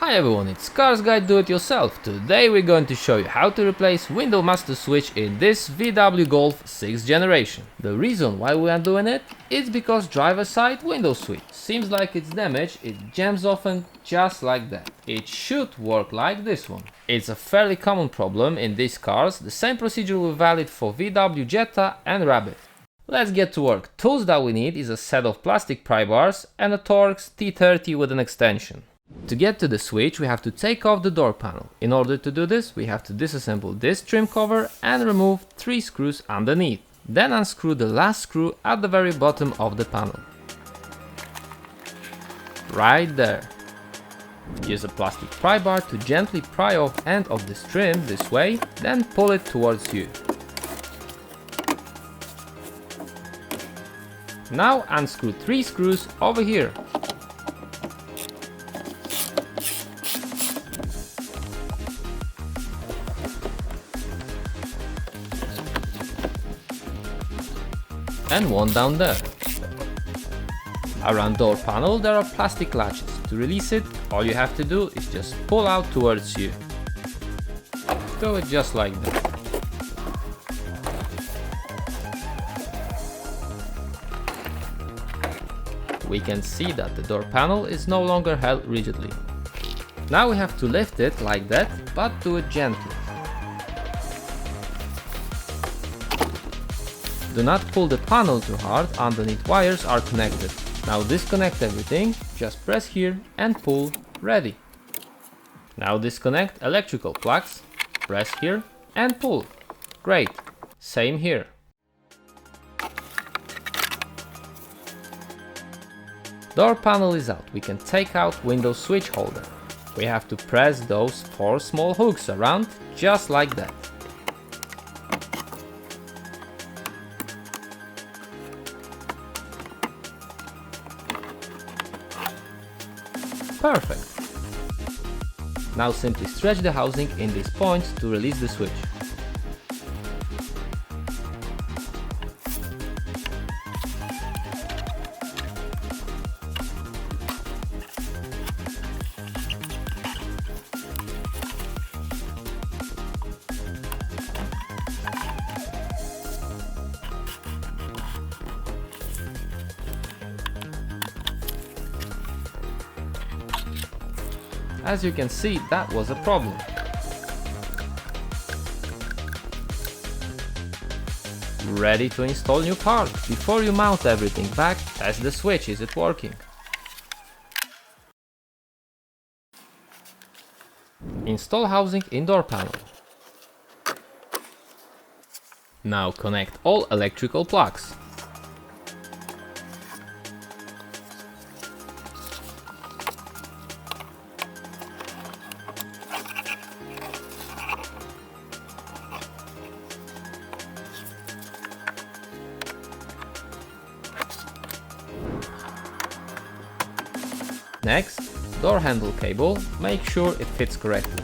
Hi everyone, it's Cars Guide Do It Yourself. Today we're going to show you how to replace window master switch in this VW Golf 6th generation. The reason why we are doing it is because driver side window switch seems like it's damaged, it jams often just like that. It should work like this one. It's a fairly common problem in these cars, the same procedure will be valid for VW Jetta and Rabbit. Let's get to work. Tools that we need is a set of plastic pry bars and a Torx T30 with an extension. To get to the switch, we have to take off the door panel. In order to do this, we have to disassemble this trim cover and remove 3 screws underneath. Then unscrew the last screw at the very bottom of the panel. Right there. Use a plastic pry bar to gently pry off end of this trim this way, then pull it towards you. Now unscrew 3 screws over here. And one down there. Around door panel there are plastic latches. To release it, all you have to do is just pull out towards you. Do it just like that. We can see that the door panel is no longer held rigidly. Now we have to lift it like that, but do it gently. Do not pull the panel too hard, underneath wires are connected. Now disconnect everything, just press here and pull, ready. Now disconnect electrical plugs, press here and pull. Great, same here. Door panel is out, we can take out window switch holder. We have to press those 4 small hooks around, just like that. Perfect. Now simply stretch the housing in these points to release the switch. As you can see, that was a problem. Ready to install new part. Before you mount everything back, test the switch, is it working? Install housing in door panel. Now connect all electrical plugs. Next, door handle cable, make sure it fits correctly.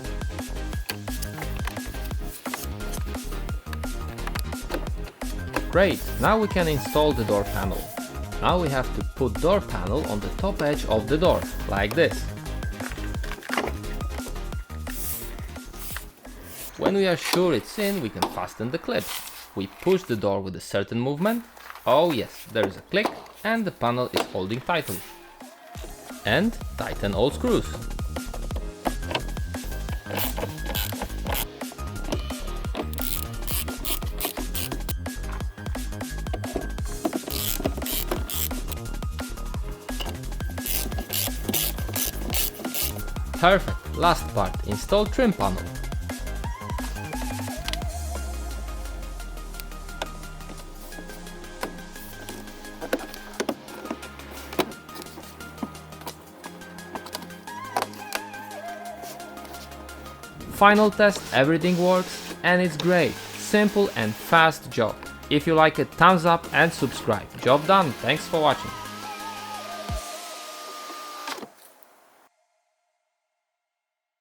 Great, now we can install the door panel. Now we have to put door panel on the top edge of the door, like this. When we are sure it's in, we can fasten the clip. We push the door with a certain movement. Oh yes, there is a click and the panel is holding tightly. And tighten all screws. Perfect. Last part, install trim panel. Final test, everything works and it's great. Simple and fast job. If you like it, thumbs up and subscribe. Job done. Thanks for watching.